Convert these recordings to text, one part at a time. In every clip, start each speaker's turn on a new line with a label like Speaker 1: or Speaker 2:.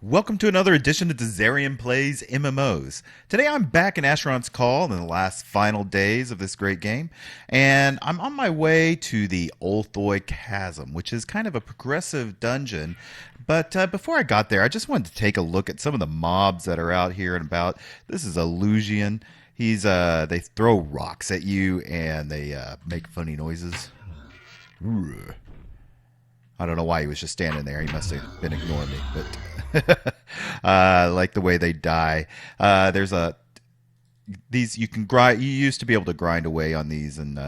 Speaker 1: Welcome to another edition of Dizzarian Plays MMOs. Today I'm back in Asheron's Call in the last final days of this great game, and I'm on my way to the Olthoi Chasm, which is kind of a progressive dungeon. But before I got there, I just wanted to take a look at some of the mobs that are out here and about. This is Illusion. They throw rocks at you and they make funny noises. I don't know why he was just standing there. He must have been ignoring me, but like the way they die. There's a these you can grind. You used to be able to grind away on these, and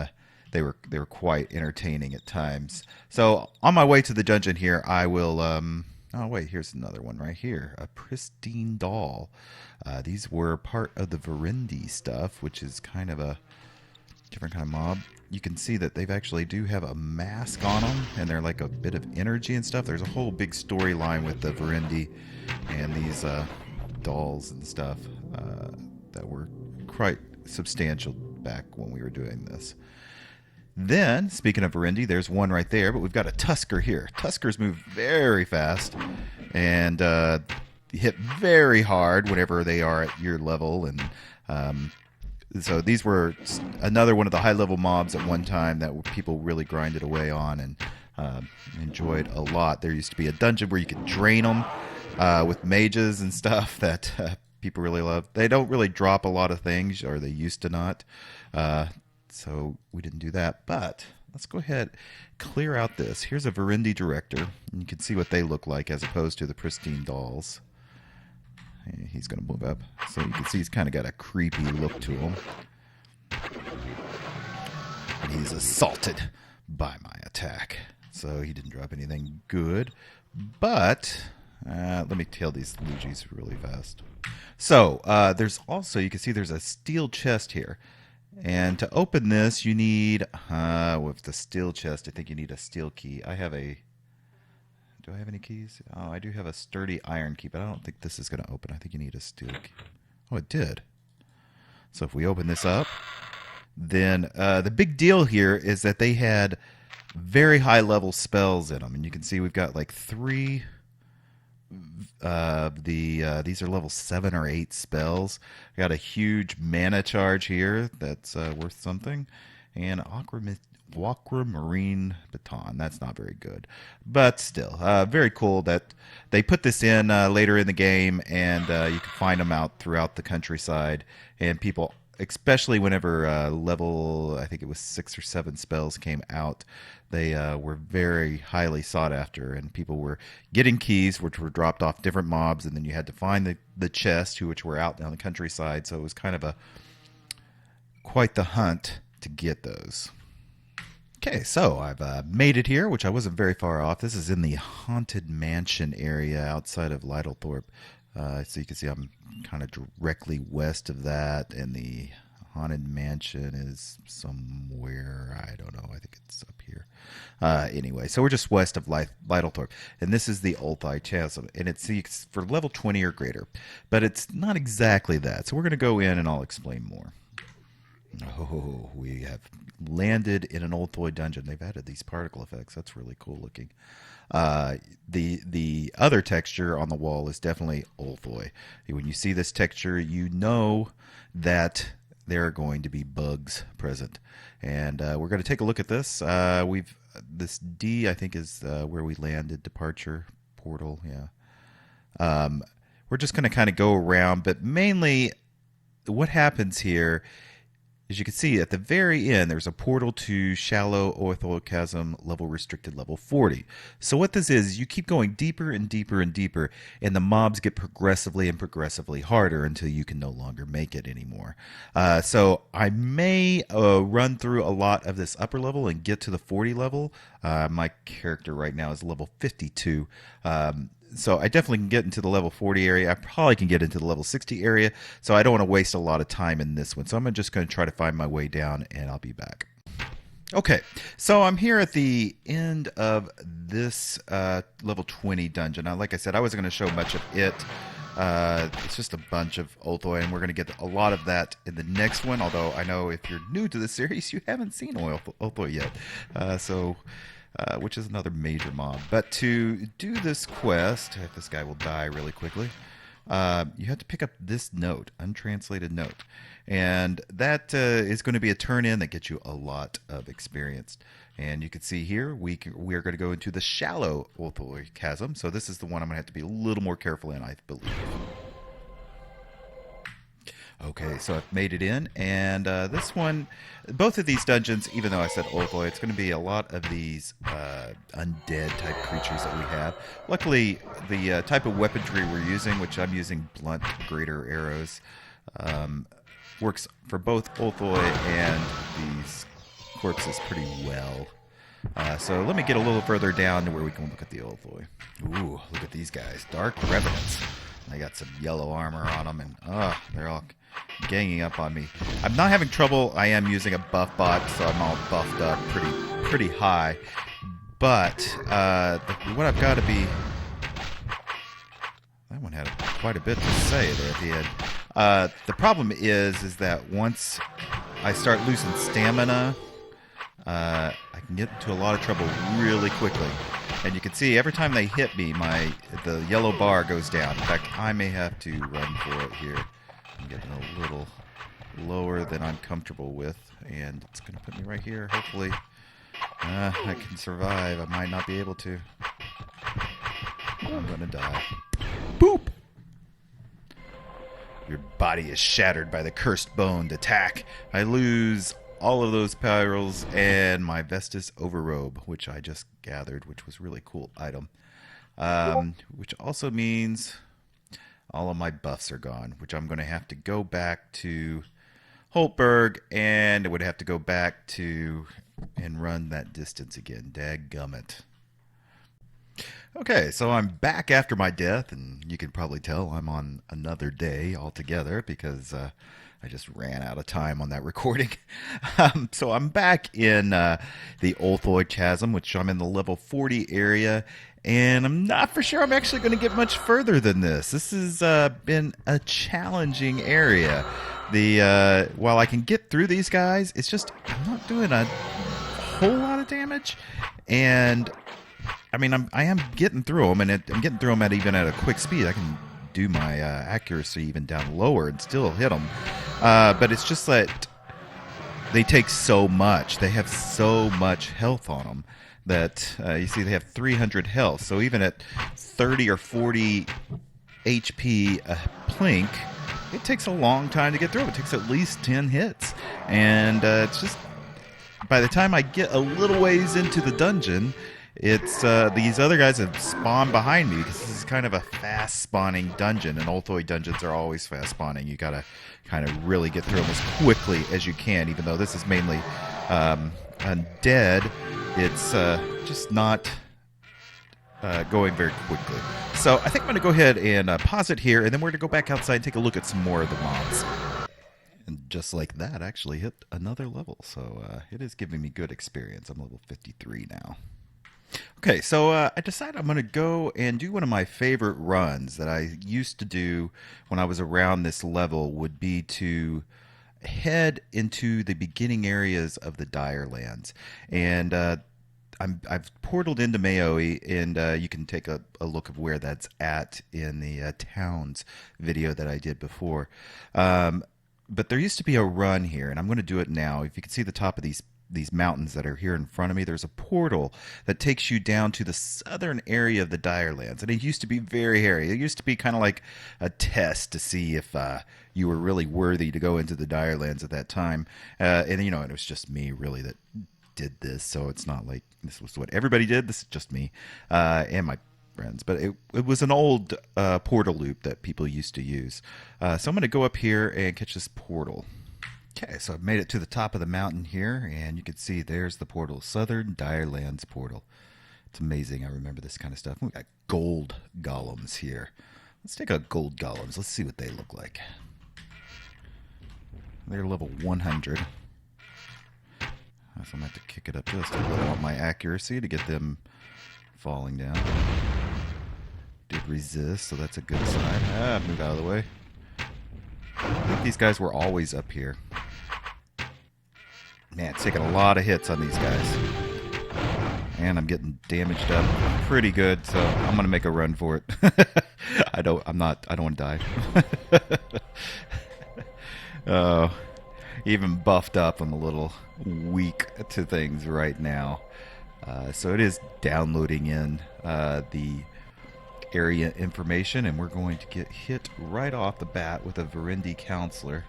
Speaker 1: they were quite entertaining at times. So on my way to the dungeon here, I will. Oh wait, here's another one right here. A pristine doll. These were part of the Verendi stuff, which is kind of a different kind of mob. You can see that they've actually do have a mask on them, and they're like a bit of energy and stuff. There's a whole big storyline with the Verendi and these dolls and stuff that were quite substantial back when we were doing this. Then, speaking of Verendi, there's one right there, but we've got a Tusker here. Tuskers move very fast and hit very hard whenever they are at your level, and so these were another one of the high-level mobs at one time that people really grinded away on and enjoyed a lot. There used to be a dungeon where you could drain them with mages and stuff that people really love. They don't really drop a lot of things, or they used to not. So we didn't do that. But let's go ahead, clear out this. Here's a Verendi director. And you can see what they look like as opposed to the pristine dolls. He's going to move up. So you can see he's kind of got a creepy look to him. And he's assaulted by my attack. So he didn't drop anything good. But let me kill these Lugis really fast. So there's also, you can see there's a steel chest here. And to open this, you need, with the steel chest, I think you need a steel key. Do I have any keys? Oh, I do have a sturdy iron key, but I don't think this is going to open. I think you need a steel key. Oh, it did. So if we open this up, then the big deal here is that they had very high level spells in them. And you can see we've got like three. These are level 7 or 8 spells. Got a huge mana charge here that's worth something. And Aquamarine Baton. That's not very good. But still, very cool that they put this in later in the game, and you can find them out throughout the countryside. And people, especially whenever level, I think it was 6 or 7 spells came out, they were very highly sought after, and people were getting keys which were dropped off different mobs, and then you had to find the chest, which were out down the countryside. So it was kind of quite the hunt to get those. Okay, so I've made it here, which I wasn't very far off. This is in the Haunted Mansion area outside of Lytlethorpe. So you can see I'm kind of directly west of that, and the Haunted Mansion is somewhere, I don't know, I think it's up here. Anyway, so we're just west of Lytlethorpe, and this is the olthoi Chasm, and it's for level 20 or greater, but it's not exactly that. So we're going to go in, and I'll explain more. Oh, we have landed in an olthoi dungeon. They've added these particle effects. That's really cool looking. The other texture on the wall is definitely olthoi. When you see this texture, you know that there are going to be bugs present. And we're going to take a look at this. This D, I think, is where we landed. Departure portal. Yeah. We're just going to kind of go around, but mainly what happens here, as you can see at the very end, there's a portal to shallow olthoi chasm, level restricted, level 40. So what this is, you keep going deeper and deeper and deeper, and the mobs get progressively and progressively harder until you can no longer make it anymore. So I may run through a lot of this upper level and get to the 40 level. My character right now is level 52. So I definitely can get into the level 40 area. I probably can get into the level 60 area. So I don't want to waste a lot of time in this one. So I'm just going to try to find my way down, and I'll be back. Okay, so I'm here at the end of this level 20 dungeon. Now, like I said, I wasn't going to show much of it. It's just a bunch of olthoi, and we're going to get a lot of that in the next one. Although I know if you're new to the series, you haven't seen olthoi yet. which is another major mob. But to do this quest, if this guy will die really quickly, you have to pick up this note, untranslated note. And that is going to be a turn-in that gets you a lot of experience. And you can see here, we are going to go into the shallow olthoi chasm. So this is the one I'm going to have to be a little more careful in, I believe. Okay, so I've made it in, and this one, both of these dungeons, even though I said olthoi, it's going to be a lot of these undead type creatures that we have. Luckily, the type of weaponry we're using, which I'm using blunt greater arrows, works for both olthoi and these corpses pretty well. So let me get a little further down to where we can look at the olthoi. Ooh, look at these guys, dark revenants. They got some yellow armor on them, and they're all ganging up on me. I'm not having trouble. I am using a buff bot, so I'm all buffed up pretty high. But what I've got to be... That one had quite a bit to say there at the end. The problem is that once I start losing stamina, I can get into a lot of trouble really quickly. And you can see every time they hit me, the yellow bar goes down. In fact, I may have to run for it here. I'm getting a little lower than I'm comfortable with, and it's going to put me right here. Hopefully, I can survive. I might not be able to. I'm going to die. Boop! Your body is shattered by the cursed boned attack. I lose all of those perils and my Vestus overrobe, which I just gathered, which was a really cool item. Which also means all of my buffs are gone, which I'm going to have to go back to Holtberg, and I would have to go back to and run that distance again. Dadgummit. Okay, so I'm back after my death, and you can probably tell I'm on another day altogether because I just ran out of time on that recording. So I'm back in the Olthoi Chasm, which I'm in the level 40 area, and I'm not for sure I'm actually going to get much further than this. This has been a challenging area. While I can get through these guys, it's just I'm not doing a whole lot of damage, and I mean I am getting through them, and I'm getting through them even at a quick speed. I can do my accuracy even down lower and still hit them. But it's just that they take so much. They have so much health on them that you see they have 300 health. So even at 30 or 40 HP a plink, it takes a long time to get through. It takes at least 10 hits. And it's just, by the time I get a little ways into the dungeon, it's these other guys have spawned behind me because this is kind of a fast spawning dungeon, and Olthoi dungeons are always fast spawning. You gotta kind of really get through them as quickly as you can, even though this is mainly undead. It's just not going very quickly. So I think I'm going to go ahead and pause it here, and then we're going to go back outside and take a look at some more of the mobs. And just like that, I actually hit another level. So it is giving me good experience. I'm level 53 now. Okay, so I decided I'm going to go and do one of my favorite runs that I used to do when I was around this level would be to head into the beginning areas of the Dire Lands. And I've portaled into Maui, and you can take a look of where that's at in the Towns video that I did before. But there used to be a run here, and I'm going to do it now. If you can see the top of these mountains that are here in front of me, there's a portal that takes you down to the southern area of the Dire Lands. And it used to be very hairy. It used to be kind of like a test to see if you were really worthy to go into the Dire Lands at that time. And, you know, it was just me, really, that did this. So it's not like this was what everybody did. This is just me and my friends. But it was an old portal loop that people used to use. So I'm going to go up here and catch this portal. Okay, so I've made it to the top of the mountain here, and you can see there's the portal, Southern Dire Lands portal. It's amazing. I remember this kind of stuff. We got gold golems here. Let's take out gold golems. Let's see what they look like. They're level 100. So I'm going to have to kick it up just a little on my accuracy to get them falling down. Did resist, so that's a good sign. Move out of the way. I think these guys were always up here. Man, it's taking a lot of hits on these guys. And I'm getting damaged up pretty good, so I'm gonna make a run for it. I don't want to die. Oh, even buffed up, I'm a little weak to things right now. So it is downloading in the area information, and we're going to get hit right off the bat with a Verendi counselor.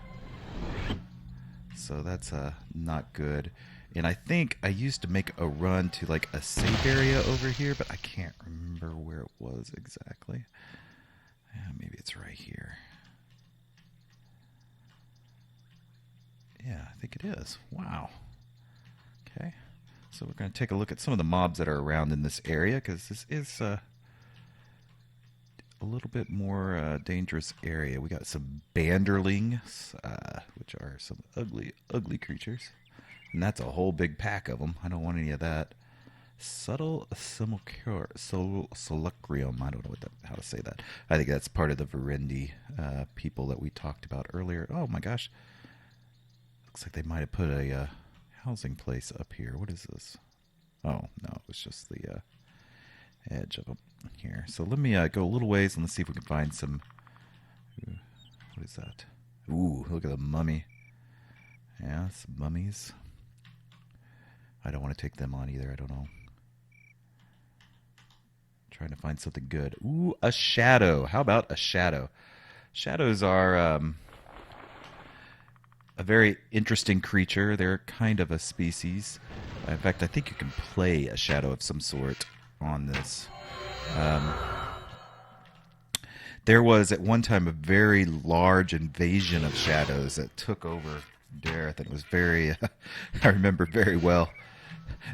Speaker 1: So that's not good. And I think I used to make a run to like a safe area over here, but I can't remember where it was exactly. Maybe it's right here. Yeah, I think it is. Wow. Okay. So we're going to take a look at some of the mobs that are around in this area, because this is a little bit more dangerous area. We got some banderlings, which are some ugly, ugly creatures. And that's a whole big pack of them. I don't want any of that. Subtle Solucrium. I don't know how to say that. I think that's part of the Verendi people that we talked about earlier. Oh my gosh. Looks like they might have put a housing place up here. What is this? Oh, no. It was just the edge of them here. So let me go a little ways and let's see if we can find some... What is that? Ooh, look at the mummy. Yeah, some mummies. I don't want to take them on either. I don't know. Trying to find something good. Ooh, a shadow. How about a shadow? Shadows are a very interesting creature. They're kind of a species. In fact, I think you can play a shadow of some sort on this. There was at one time a very large invasion of shadows that took over Dareth, and it was very, I remember very well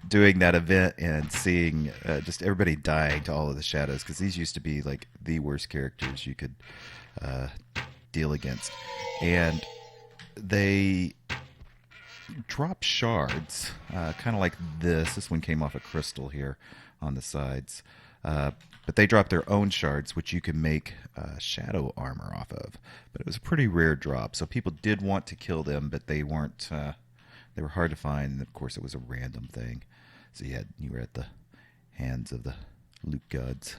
Speaker 1: doing that event and seeing just everybody dying to all of the shadows, because these used to be like the worst characters you could deal against. And they drop shards, kind of like this. This one came off a crystal here on the sides. But they drop their own shards, which you can make shadow armor off of. But it was a pretty rare drop, so people did want to kill them, but they weren't. They were hard to find, and of course it was a random thing. So you were at the hands of the loot gods.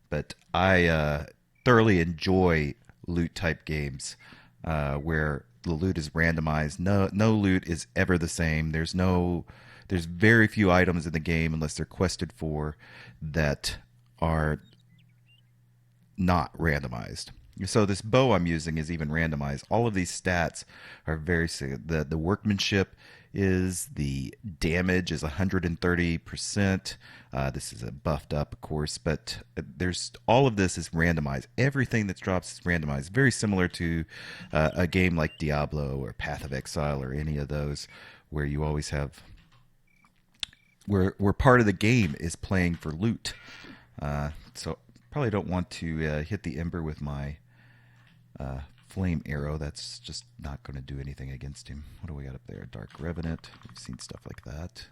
Speaker 1: But I thoroughly enjoy loot type games where the loot is randomized. No loot is ever the same. There's very few items in the game, unless they're quested for, that are not randomized. So this bow I'm using is even randomized. All of these stats are very... The workmanship is... The damage is 130%. This is a buffed up, of course, but all of this is randomized. Everything that drops is randomized. Very similar to a game like Diablo or Path of Exile or any of those, where you always have... Where part of the game is playing for loot. So probably don't want to hit the ember with my flame arrow. That's just not going to do anything against him. What do we got up there? Dark Revenant. We've seen stuff like that.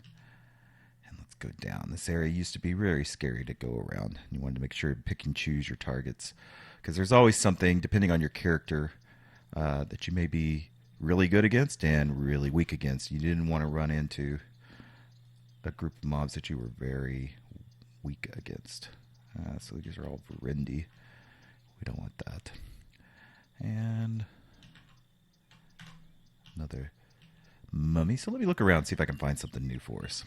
Speaker 1: And let's go down. This area used to be very scary to go around. You wanted to make sure you pick and choose your targets, because there's always something, depending on your character, that you may be really good against and really weak against. You didn't want to run into a group of mobs that you were very weak against. So these are all Verendi. We don't want that. And another mummy. So let me look around and see if I can find something new for us.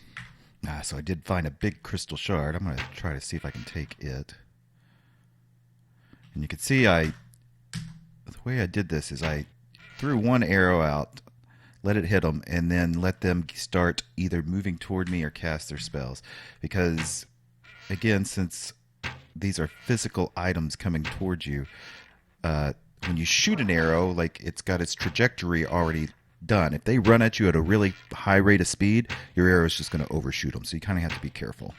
Speaker 1: So I did find a big crystal shard. I'm going to try to see if I can take it. And you can see the way I did this is I threw one arrow out, let it hit them, and then let them start either moving toward me or cast their spells. Because, again, since these are physical items coming towards you, when you shoot an arrow, like, it's got its trajectory already done. If they run at you at a really high rate of speed, your arrow is just going to overshoot them. So you kind of have to be careful.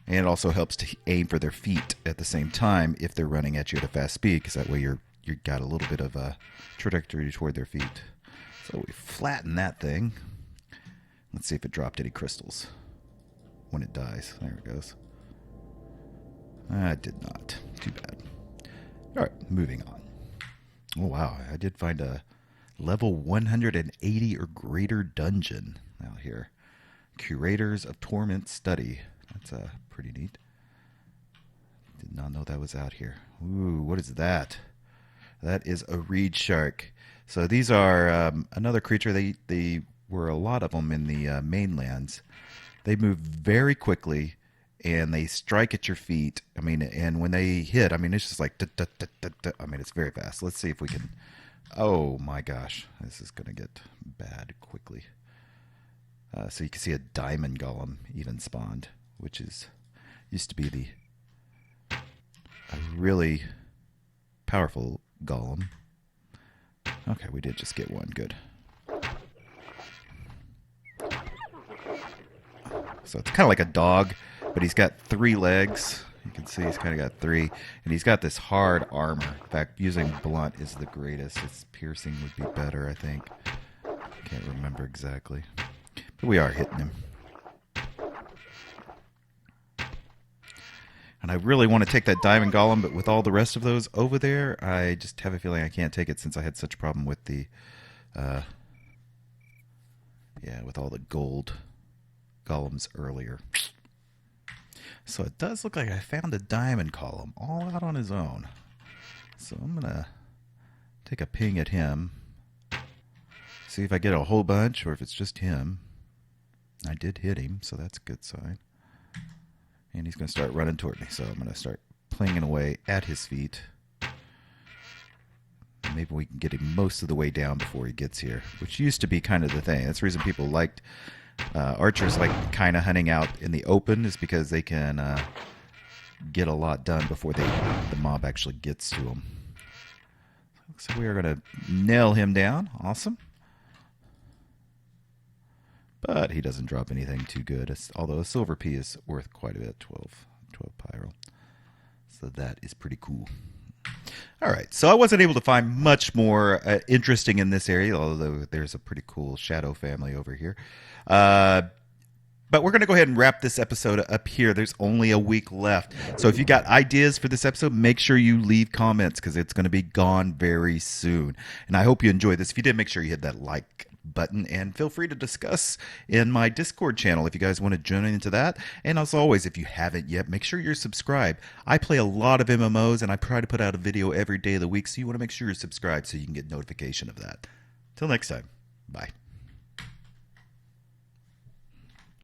Speaker 1: And it also helps to aim for their feet at the same time if they're running at you at a fast speed, because that way you got a little bit of a trajectory toward their feet. So we flatten that thing. Let's see if it dropped any crystals when it dies. There it goes. It did not. Too bad. All right, moving on. Oh, wow. I did find a level 180 or greater dungeon out here. Curators of Torment Study. That's pretty neat. Did not know that was out here. Ooh, what is that? That is a reed shark. So these are another creature. They were a lot of them in the mainlands. They move very quickly, and they strike at your feet. I mean, and when they hit, I mean, it's just like, I mean, it's very fast. Let's see if we can. Oh my gosh, this is gonna get bad quickly. So you can see a diamond golem even spawned, which used to be a really powerful golem. Okay, we did just get one. Good. So it's kind of like a dog, but he's got 3 legs. You can see he's kind of got 3. And he's got this hard armor. In fact, using blunt is the greatest. His piercing would be better, I think. Can't remember exactly. But we are hitting him. And I really want to take that diamond golem, but with all the rest of those over there, I just have a feeling I can't take it since I had such a problem with the, with all the gold golems earlier. So it does look like I found a diamond golem all out on his own. So I'm going to take a ping at him, see if I get a whole bunch or if it's just him. I did hit him, so that's a good sign. And he's going to start running toward me, so I'm going to start plinging away at his feet. Maybe we can get him most of the way down before he gets here, which used to be kind of the thing. That's the reason people liked archers, like kind of hunting out in the open, is because they can get a lot done before the mob actually gets to them. So we are going to nail him down. Awesome. But he doesn't drop anything too good, although a silver pea is worth quite a bit, 12 pyro. So that is pretty cool. All right, so I wasn't able to find much more interesting in this area, although there's a pretty cool shadow family over here. But we're going to go ahead and wrap this episode up here. There's only a week left. So if you got ideas for this episode, make sure you leave comments because it's going to be gone very soon. And I hope you enjoyed this. If you did, make sure you hit that like button and feel free to discuss in my Discord channel if you guys want to join into that. And as always, if you haven't yet, make sure you're subscribed. I play a lot of MMOs and I try to put out a video every day of the week, so you want to make sure you're subscribed so you can get notification of that. Till next time, bye.